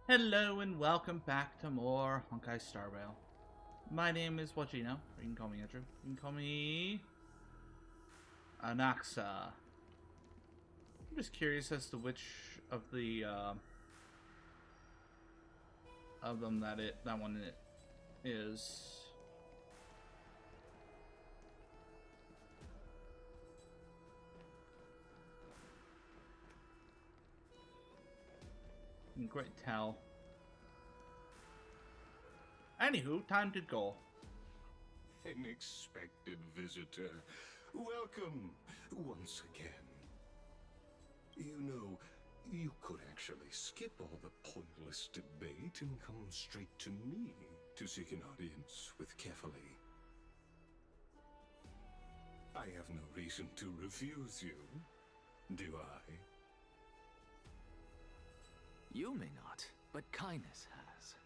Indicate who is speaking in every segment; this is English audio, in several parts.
Speaker 1: Hello and welcome back to more Honkai Star Rail. My name is Wajino. You can call me Andrew. You can call me Anaxa. I'm just curious as to which of them that one is. Great tell. Anywho, time to go.
Speaker 2: An expected visitor. Welcome once again. You know, you could actually skip all the pointless debate and come straight to me to seek an audience with Kefali. I have no reason to refuse you, do I?
Speaker 3: You may not, but Kindness has.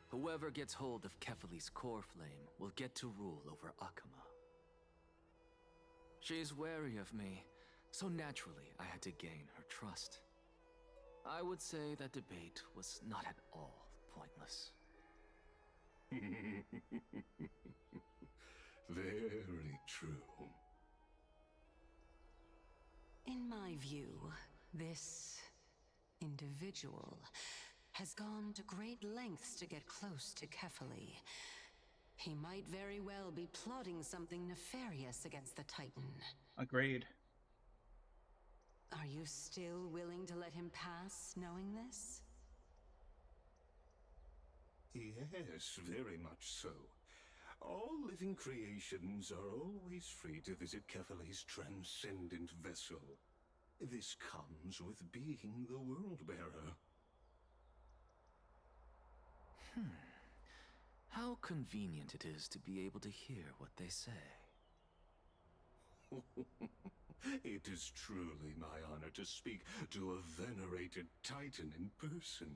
Speaker 3: Whoever gets hold of Kefali's core flame will get to rule over Akama. She's wary of me, so naturally I had to gain her trust. I would say that debate was not at all pointless.
Speaker 2: Very true.
Speaker 4: In my view, this individual has gone to great lengths to get close to Kefali. He might very well be plotting something nefarious against the Titan.
Speaker 1: Agreed.
Speaker 4: Are you still willing to let him pass, knowing this?
Speaker 2: Yes, very much so. All living creations are always free to visit Kefali's transcendent vessel. This comes with being the World-Bearer.
Speaker 3: How convenient it is to be able to hear what they say.
Speaker 2: It is truly my honor to speak to a venerated Titan in person.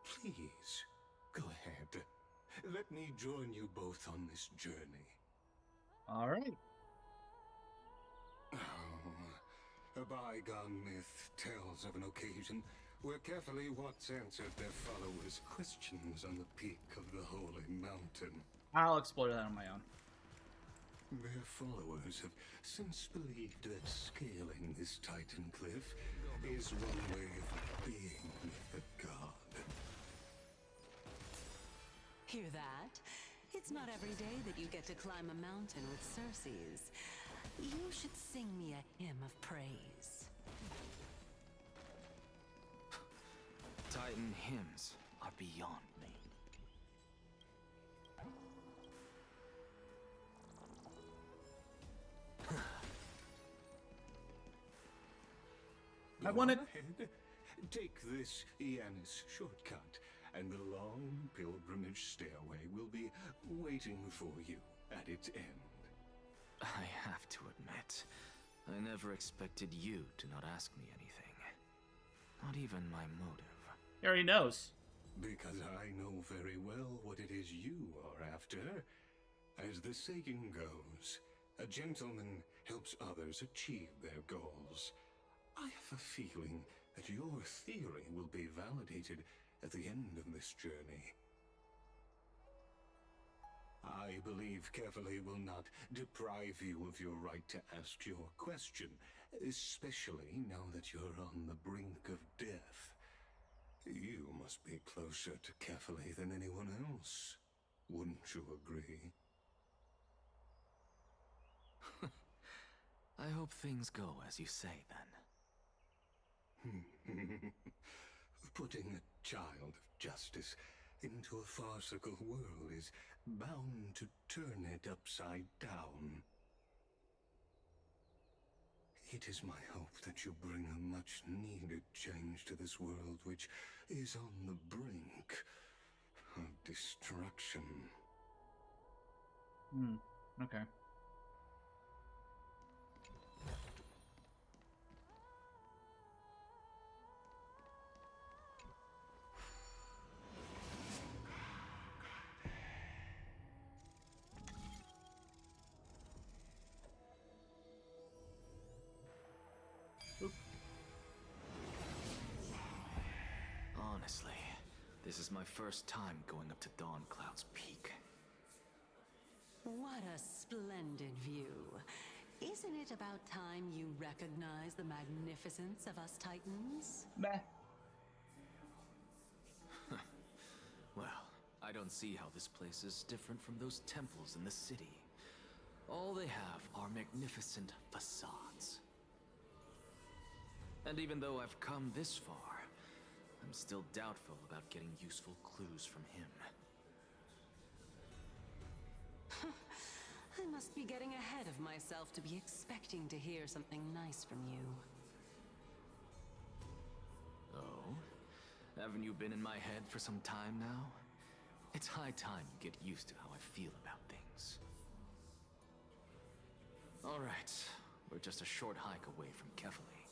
Speaker 2: Please, go ahead. Let me join you both on this journey.
Speaker 1: Alright.
Speaker 2: Oh, a bygone myth tells of an occasion where Kefali once answered their followers' questions on the peak of the Holy Mountain.
Speaker 1: I'll explore that on my own.
Speaker 2: Their followers have since believed that scaling this Titan cliff is one way of being with a god.
Speaker 4: Hear that? It's not every day that you get to climb a mountain with Circes. You should sing me a hymn of praise.
Speaker 3: Titan hymns are beyond me.
Speaker 1: I wanted.
Speaker 2: Ahead. Take this Yanis shortcut, and the long pilgrimage stairway will be waiting for you at its end.
Speaker 3: I have to admit, I never expected you to not ask me anything. Not even my motive.
Speaker 1: He already knows.
Speaker 2: Because I know very well what it is you are after. As the saying goes, a gentleman helps others achieve their goals. I have a feeling that your theory will be validated at the end of this journey. I believe Kefali will not deprive you of your right to ask your question, especially now that you're on the brink of death. You must be closer to Kefali than anyone else. Wouldn't you agree?
Speaker 3: I hope things go as you say, then.
Speaker 2: Putting a child of justice into a farcical world is bound to turn it upside down. It is my hope that you bring a much-needed change to this world which is on the brink of destruction.
Speaker 1: Okay. Oop.
Speaker 3: This is my first time going up to Dawn Cloud's peak.
Speaker 4: What a splendid view. Isn't it about time you recognize the magnificence of us Titans?
Speaker 1: Meh.
Speaker 3: Well, I don't see how this place is different from those temples in the city. All they have are magnificent facades. And even though I've come this far, I'm still doubtful about getting useful clues from him.
Speaker 4: I must be getting ahead of myself to be expecting to hear something nice from you.
Speaker 3: Oh? Haven't you been in my head for some time now? It's high time you get used to how I feel about things. Alright, we're just a short hike away from Kefali.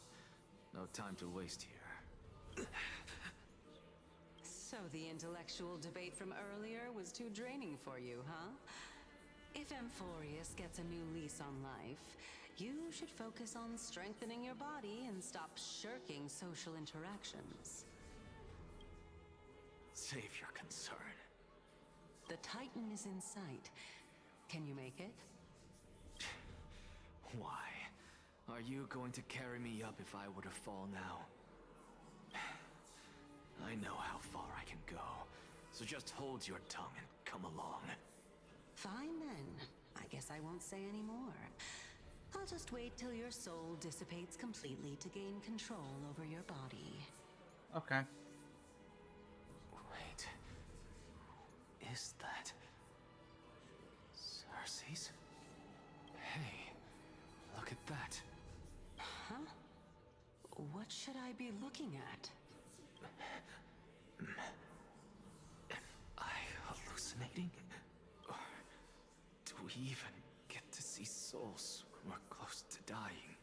Speaker 3: No time to waste here.
Speaker 4: So the intellectual debate from earlier was too draining for you, huh? If Amphorius gets a new lease on life, you should focus on strengthening your body and stop shirking social interactions.
Speaker 3: Save your concern.
Speaker 4: The Titan is in sight. Can you make it?
Speaker 3: Why? Are you going to carry me up if I were to fall now? I know how far I can go, so just hold your tongue and come along.
Speaker 4: Fine then. I guess I won't say any more. I'll just wait till your soul dissipates completely to gain control over your body.
Speaker 1: Okay.
Speaker 3: Wait. Is that... Cersei's? Hey, look at that.
Speaker 4: Huh? What should I be looking at?
Speaker 3: Am I hallucinating? Or do we even get to see souls when we're close to dying?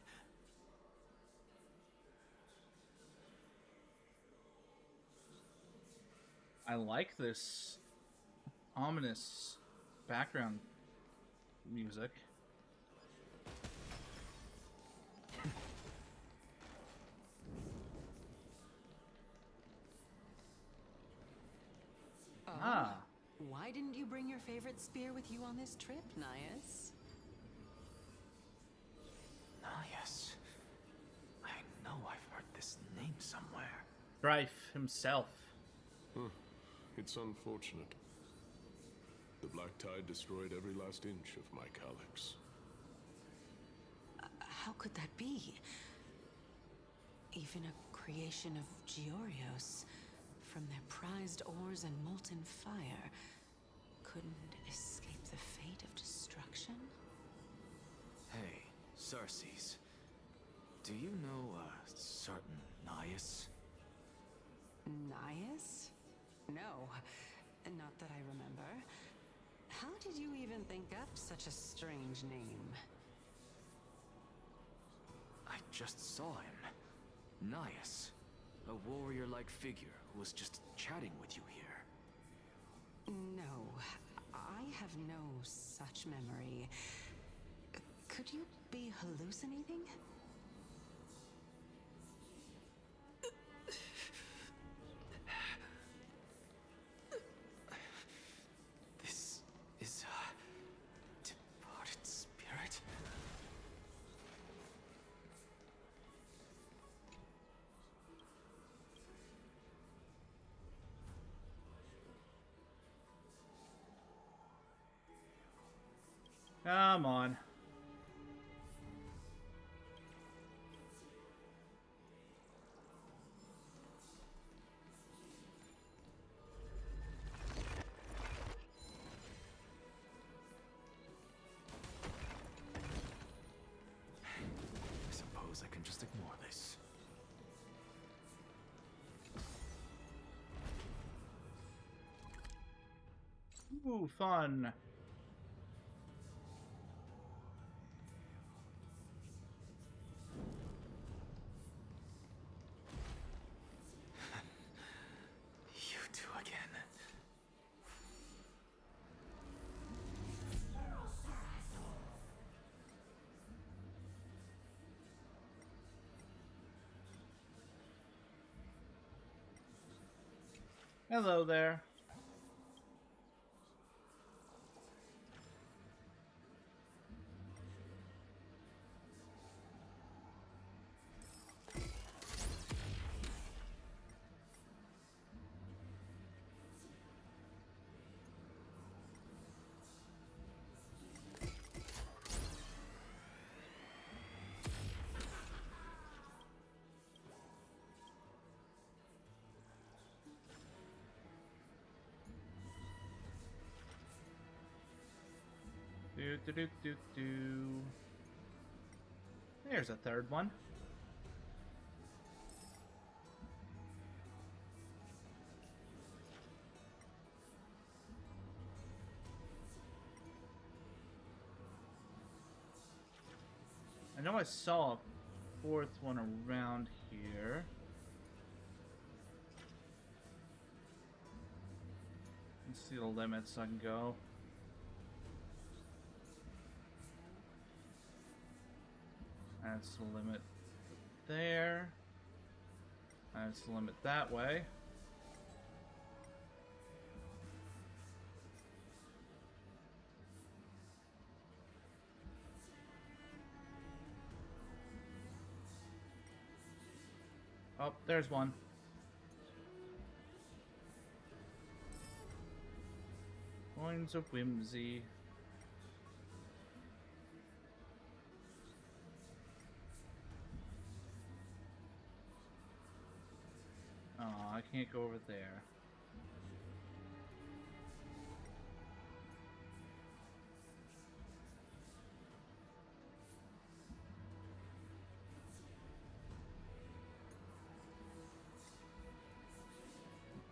Speaker 1: I like this ominous background music. Ah.
Speaker 4: Why didn't you bring your favorite spear with you on this trip, Nias?
Speaker 3: Nias. I know I've heard this name somewhere.
Speaker 1: Strife himself.
Speaker 5: It's unfortunate. The Black Tide destroyed every last inch of my calyx.
Speaker 4: How could that be? Even a creation of Georios, from their prized ores and molten fire, couldn't escape the fate of destruction?
Speaker 3: Hey, Cersei's. Do you know a certain Nias?
Speaker 4: Nias? No, not that I remember. How did you even think up such a strange name?
Speaker 3: I just saw him. Nias. A warrior-like figure who was just chatting with you here.
Speaker 4: No, I have no such memory. Could you be hallucinating?
Speaker 3: This is a departed spirit?
Speaker 1: Come on.
Speaker 3: I suppose I can just ignore this.
Speaker 1: Ooh, fun.
Speaker 3: You two again.
Speaker 1: Hello there. Do do do do do. There's a third one. I know I saw a fourth one around here. Let's see the limits I can go. That's the limit there. That's the limit that way. Oh, there's one. Coins of Whimsy. Oh, I can't go over there.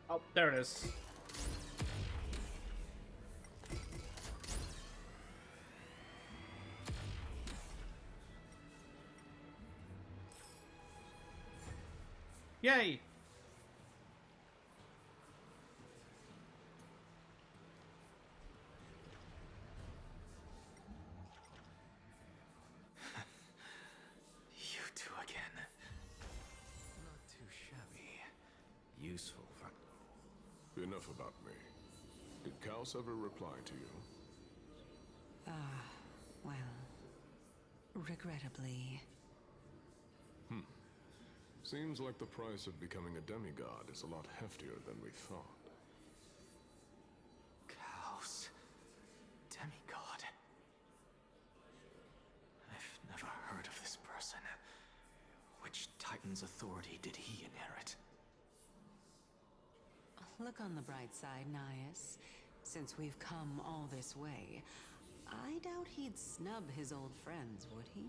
Speaker 1: Oh, there it is. Yay!
Speaker 3: You two again. Not too shabby. Useful for...
Speaker 5: Enough about me. Did Kaos ever reply to you?
Speaker 4: Well, regrettably.
Speaker 5: Seems like the price of becoming a demigod is a lot heftier than we thought.
Speaker 3: Chaos. Demigod. I've never heard of this person. Which Titan's authority did he inherit?
Speaker 4: Look on the bright side, Nias. Since we've come all this way, I doubt he'd snub his old friends, would he?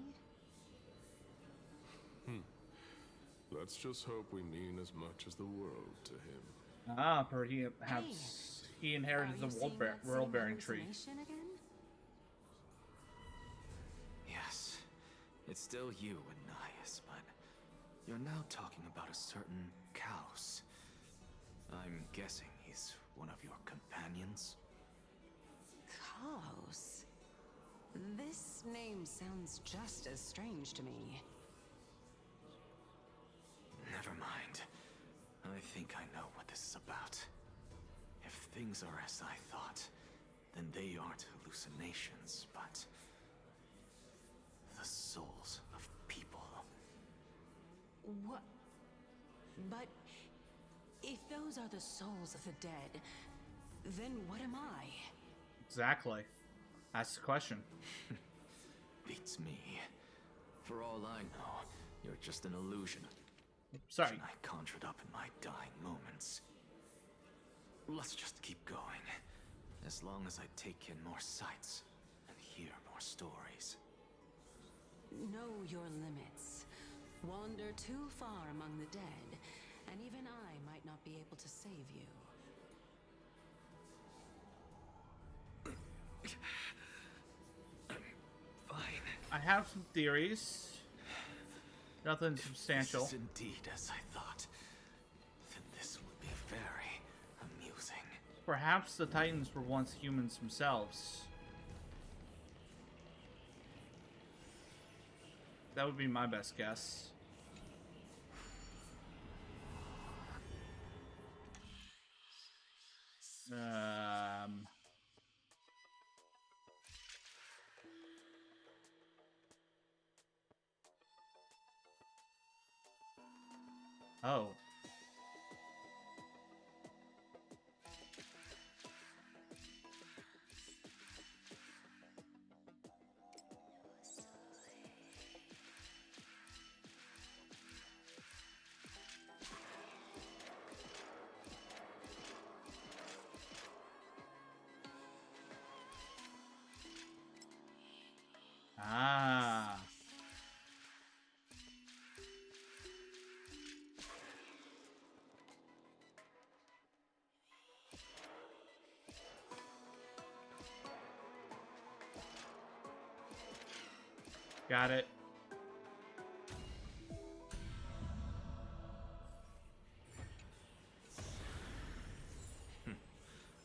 Speaker 5: Let's just hope we mean as much as the world to him.
Speaker 1: Ah, perhaps he inherited the world-bearing tree.
Speaker 4: Again?
Speaker 3: Yes. It's still you, Ananias, but you're now talking about a certain Chaos. I'm guessing he's one of your companions?
Speaker 4: Chaos? This name sounds just as strange to me.
Speaker 3: Never mind. I think I know what this is about. If things are as I thought, then they aren't hallucinations, but the souls of people.
Speaker 4: What? But if those are the souls of the dead, then what am I?
Speaker 1: Exactly. That's the question.
Speaker 3: Beats me. For all I know, you're just an illusion.
Speaker 1: Sorry.
Speaker 3: I conjured up in my dying moments. Let's just keep going. As long as I take in more sights and hear more stories.
Speaker 4: Know your limits. Wander too far among the dead, and even I might not be able to save you.
Speaker 3: Fine.
Speaker 1: I have some theories. Nothing substantial.
Speaker 3: This is indeed as I thought. Then this would be very amusing.
Speaker 1: Perhaps the Titans were once humans themselves. That would be my best guess. Oh. Ah. Got it.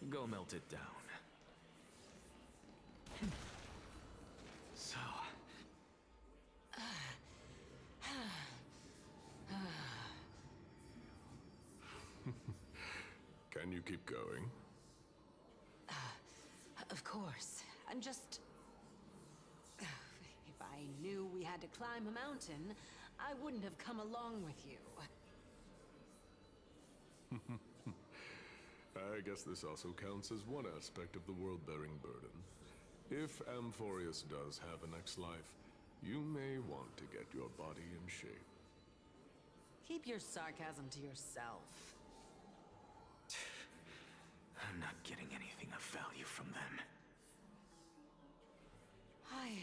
Speaker 3: Go melt it down. So,
Speaker 5: Can you keep going?
Speaker 4: Of course. I'm just... If I knew we had to climb a mountain, I wouldn't have come along with you.
Speaker 5: I guess this also counts as one aspect of the world-bearing burden. If Amphorius does have a next life, you may want to get your body in shape.
Speaker 4: Keep your sarcasm to yourself.
Speaker 3: I'm not getting anything of value from them.
Speaker 4: I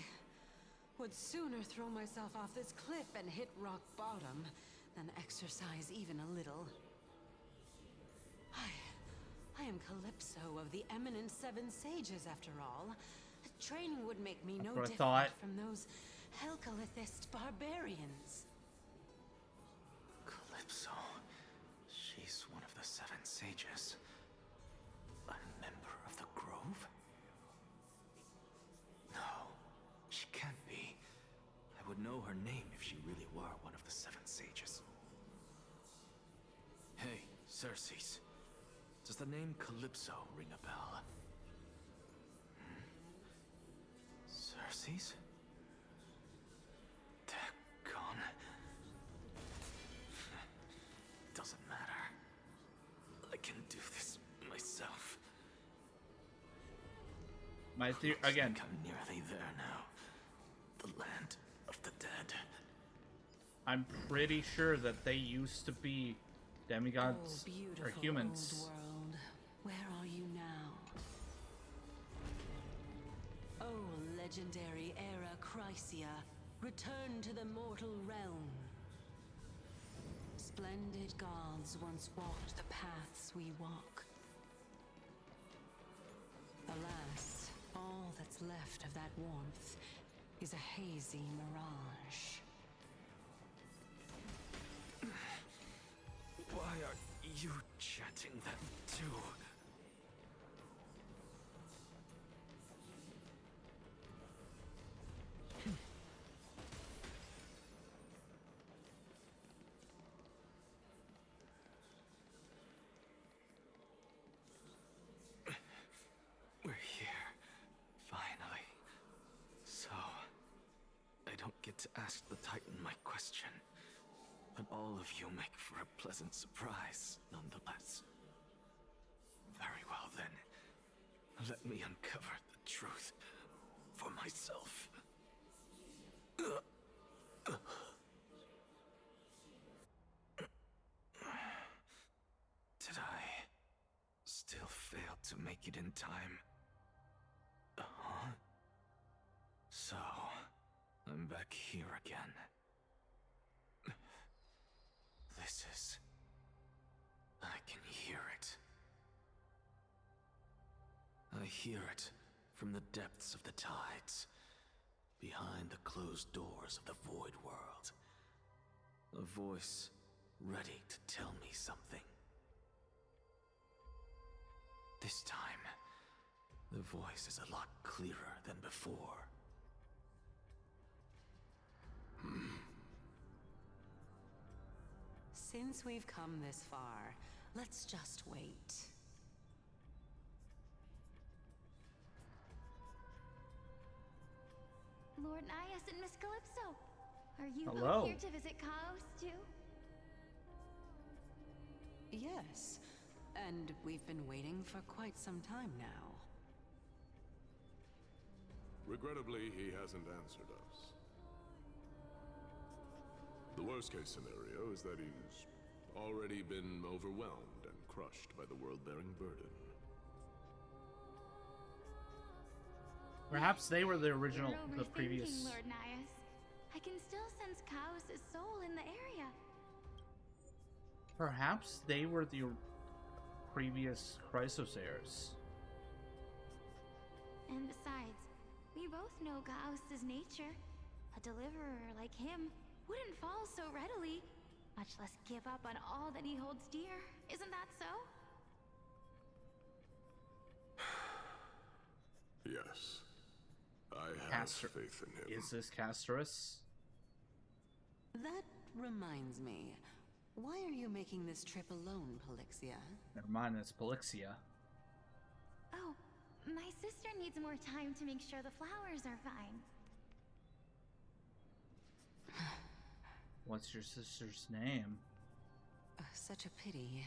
Speaker 4: would sooner throw myself off this cliff and hit rock bottom than exercise even a little. I am Calypso of the eminent Seven Sages, after all. Training would make me no different from those Helcalithist barbarians.
Speaker 3: Calypso. She's one of the Seven Sages. A member of the Grove? No, she can't be. I would know her name if she really were one of the Seven Sages. Hey, Circes. Does the name Calypso ring a bell? Circes? They're gone. Doesn't matter. I can do this myself.
Speaker 1: My theory again.
Speaker 3: I'm nearly there now. The land of the dead.
Speaker 1: I'm pretty sure that they used to be demigods or humans.
Speaker 4: Old world. Where are you now? Oh, legendary era Chrysia, return to the mortal realm. Splendid gods once walked the paths we walk. Alas, all that's left of that warmth is a hazy mirage.
Speaker 3: Why are you chanting that too? We're here, finally. So, I don't get to ask the Titan my question, but all of you make for a pleasant surprise, nonetheless. Very well then, let me uncover the truth for myself. Did I still fail to make it in time? Huh? So, I'm back here again. This is... I can hear it. I hear it from the depths of the tides, behind the closed doors of the Void World. A voice ready to tell me something. This time, the voice is a lot clearer than before.
Speaker 4: Since we've come this far, let's just wait.
Speaker 6: Lord Nias and Miss Calypso, are you
Speaker 1: Hello.
Speaker 6: both here to visit Chaos too?
Speaker 4: yes. And we've been waiting for quite some time now.
Speaker 5: Regrettably, he hasn't answered us. The worst case scenario is that he's already been overwhelmed and crushed by the world-bearing burden.
Speaker 1: Perhaps they were the original,
Speaker 6: You're
Speaker 1: the
Speaker 6: overthinking,
Speaker 1: previous.
Speaker 6: Lord Nias. I can still sense Chaos' soul in the area.
Speaker 1: Perhaps they were the previous Chrysosayers.
Speaker 6: And besides, we both know Chaos' nature. A deliverer like him wouldn't fall so readily, much less give up on all that he holds dear. Isn't that so?
Speaker 5: Yes. I have faith in him.
Speaker 1: Is this Castorus?
Speaker 4: That reminds me. Why are you making this trip alone, Polixia?
Speaker 1: Never mind, it's Polixia.
Speaker 6: Oh, my sister needs more time to make sure the flowers are fine.
Speaker 1: What's your sister's name?
Speaker 4: Such a pity.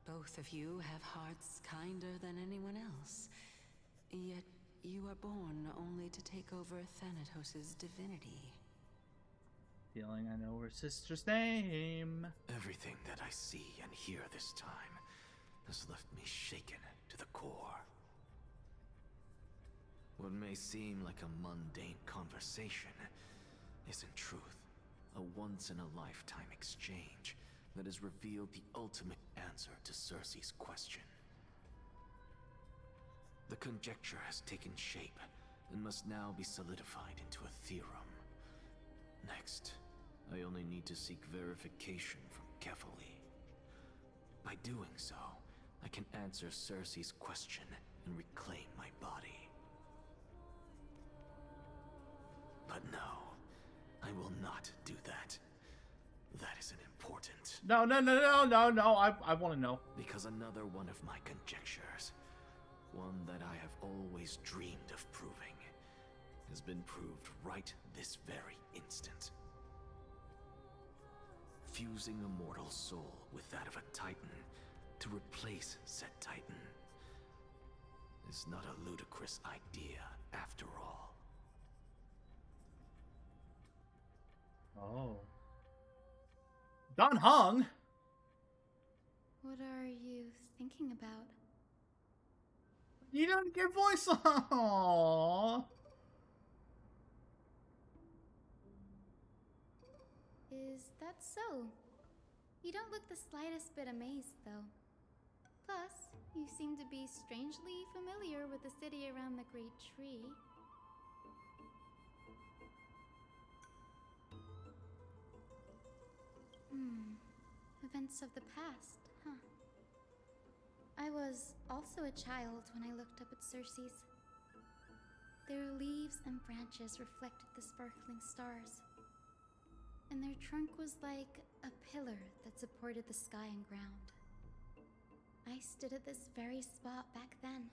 Speaker 4: Both of you have hearts kinder than anyone else. Yet you are born only to take over Thanatos' divinity.
Speaker 1: Feeling I know her sister's name.
Speaker 3: Everything that I see and hear this time has left me shaken to the core. What may seem like a mundane conversation is in truth a once-in-a-lifetime exchange that has revealed the ultimate answer to Circe's question. The conjecture has taken shape and must now be solidified into a theorem. Next, I only need to seek verification from Kefali. By doing so, I can answer Circe's question and reclaim my body. But no, I will not do that. That isn't important.
Speaker 1: No. I want to know.
Speaker 3: Because another one of my conjectures, one that I have always dreamed of proving, has been proved right this very instant. Fusing a mortal soul with that of a Titan to replace said Titan is not a ludicrous idea after all.
Speaker 1: Oh. Don Hung?
Speaker 6: What are you thinking about?
Speaker 1: You don't get voice. Aww.
Speaker 6: Is that so? You don't look the slightest bit amazed, though. Plus, you seem to be strangely familiar with the city around the Great Tree. Events of the past, huh? I was also a child when I looked up at Circe's. Their leaves and branches reflected the sparkling stars, and their trunk was like a pillar that supported the sky and ground. I stood at this very spot back then,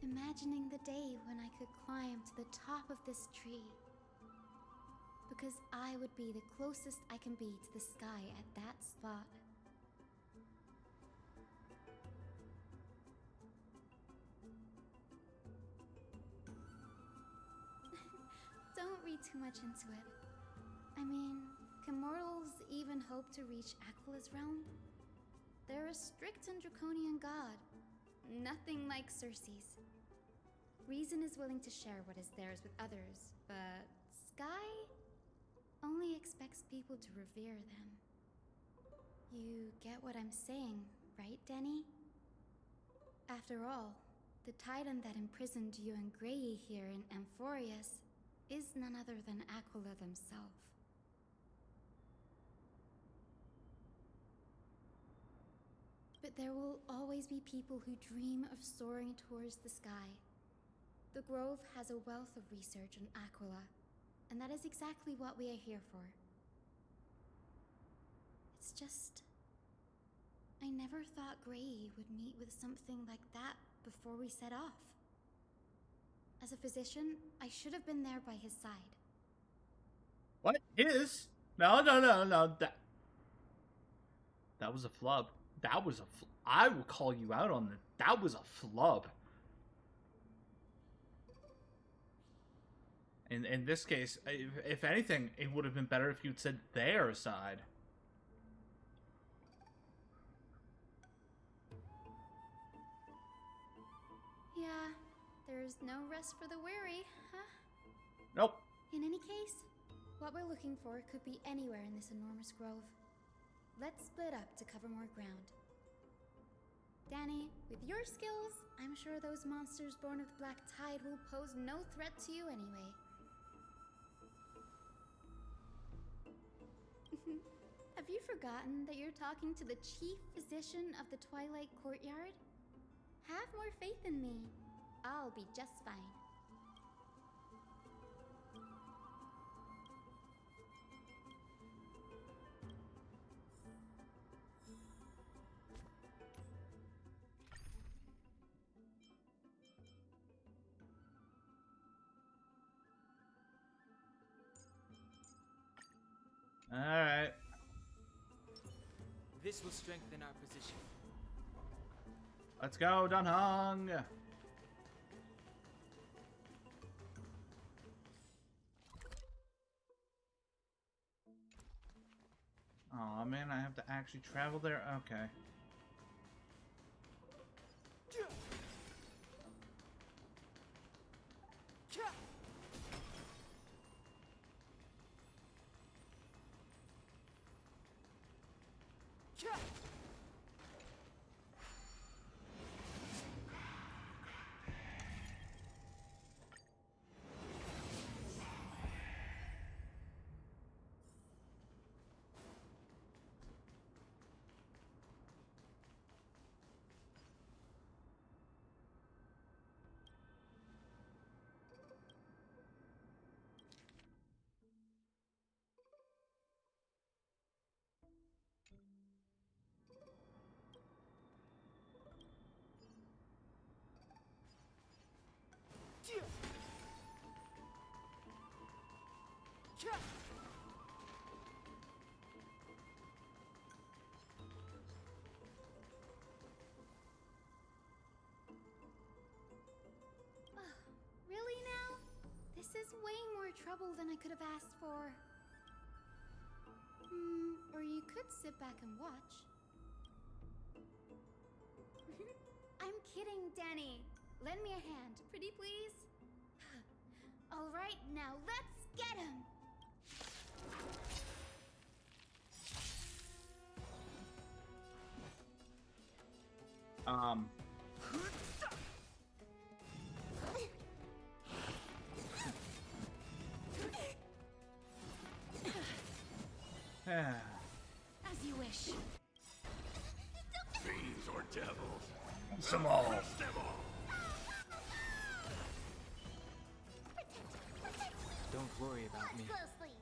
Speaker 6: imagining the day when I could climb to the top of this tree, because I would be the closest I can be to the sky at that spot. Don't read too much into it. I mean, can mortals even hope to reach Aquila's realm? They're a strict and draconian god, nothing like Circe's. Reason is willing to share what is theirs with others, but Sky only expects people to revere them. You get what I'm saying, right, Denny? After all, the Titan that imprisoned you and Grey here in Amphorius is none other than Aquila themselves. But there will always be people who dream of soaring towards the sky. The Grove has a wealth of research on Aquila, and that is exactly what we are here for. It's just, I never thought Grey would meet with something like that before we set off. As a physician, I should have been there by his side.
Speaker 1: What? His? No. That was a flub. That was a I will call you out on that. That was a flub. In this case, if anything, it would have been better if you'd said their side.
Speaker 6: Yeah, there's no rest for the weary, huh?
Speaker 1: Nope.
Speaker 6: In any case, what we're looking for could be anywhere in this enormous grove. Let's split up to cover more ground. Danny, with your skills, I'm sure those monsters born of the Black Tide will pose no threat to you anyway. Have you forgotten that you're talking to the chief physician of the Twilight Courtyard? Have more faith in me. I'll be just fine.
Speaker 1: Alright.
Speaker 7: This will strengthen our position.
Speaker 1: Let's go, Dunhung! Aw, man, I have to actually travel there? Okay.
Speaker 6: Really now? This is way more trouble than I could have asked for. Or you could sit back and watch. I'm kidding, Danny. Lend me a hand, pretty please? All right, now let's get him! As you wish.
Speaker 2: Fiends or devils?
Speaker 1: Some all.
Speaker 7: Don't worry about me.
Speaker 6: Closely.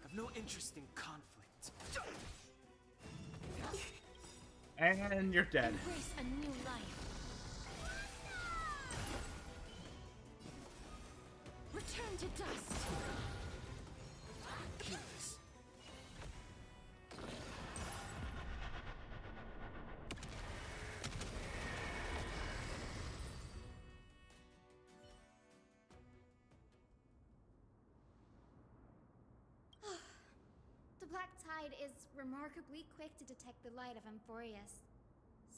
Speaker 7: I've no interest in conflict.
Speaker 1: And you're dead.
Speaker 6: Embrace a new life. Return to dust.
Speaker 7: Kill this.
Speaker 6: The Black Tide is remarkably quick to detect the light of Amphorius.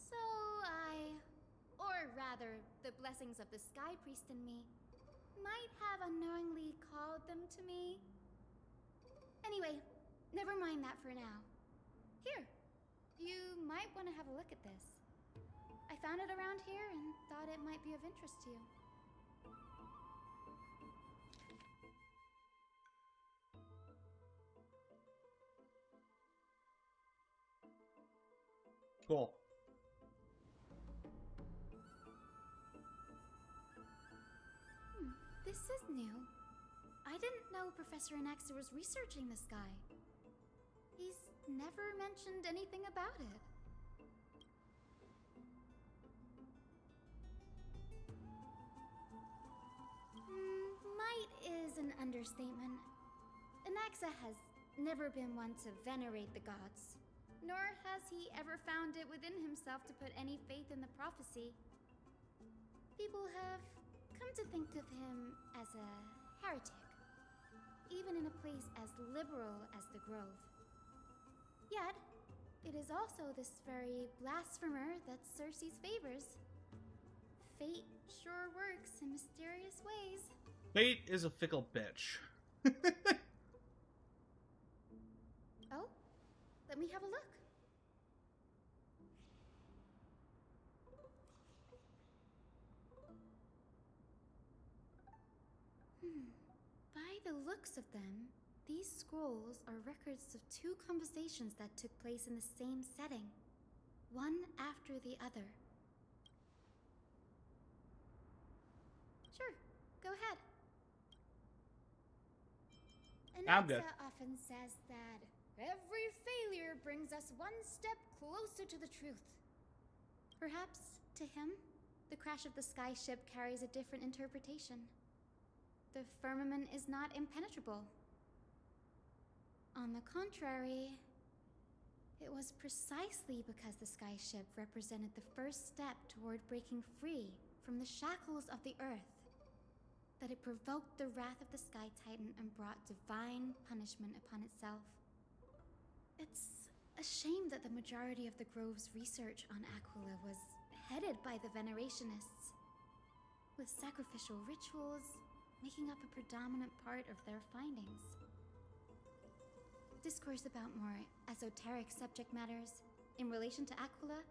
Speaker 6: So or rather, the blessings of the Sky Priest in me, might have unknowingly called them to me. Anyway, never mind that for now. Here, you might want to have a look at this. I found it around here and thought it might be of interest to you.
Speaker 1: Cool.
Speaker 6: This is new. I didn't know Professor Anaxa was researching the sky. He's never mentioned anything about it. Might is an understatement. Anaxa has never been one to venerate the gods, nor has he ever found it within himself to put any faith in the prophecy. People have come to think of him as a heretic, even in a place as liberal as the Grove. Yet, it is also this very blasphemer that Cersei favors. Fate sure works in mysterious ways.
Speaker 1: Fate is a fickle bitch.
Speaker 6: Oh, let me have a look. By the looks of them, these scrolls are records of two conversations that took place in the same setting, one after the other. Sure, go ahead.
Speaker 1: I'm good.
Speaker 6: Alexa often says that every failure brings us one step closer to the truth. Perhaps, to him, the crash of the sky ship carries a different interpretation. The firmament is not impenetrable. On the contrary, it was precisely because the sky ship represented the first step toward breaking free from the shackles of the earth that it provoked the wrath of the Sky Titan and brought divine punishment upon itself. It's a shame that the majority of the Grove's research on Aquila was headed by the Venerationists, with sacrificial rituals making up a predominant part of their findings. Discourse about more esoteric subject matters in relation to Aquila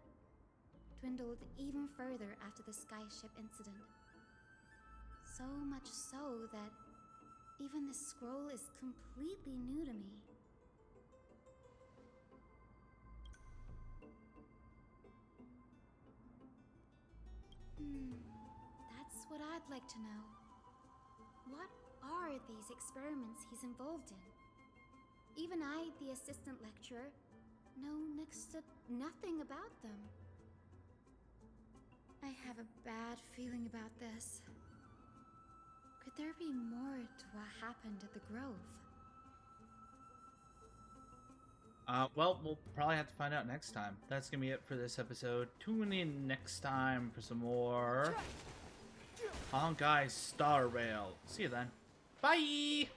Speaker 6: dwindled even further after the skyship incident. So much so that even this scroll is completely new to me. That's what I'd like to know. What are these experiments he's involved in? Even I, the assistant lecturer, know next to nothing about them. I have a bad feeling about this. Could there be more to what happened at the Grove?
Speaker 1: Well, we'll probably have to find out next time. That's gonna be it for this episode. Tune in next time for some more Honkai Star Rail. See you then. Bye!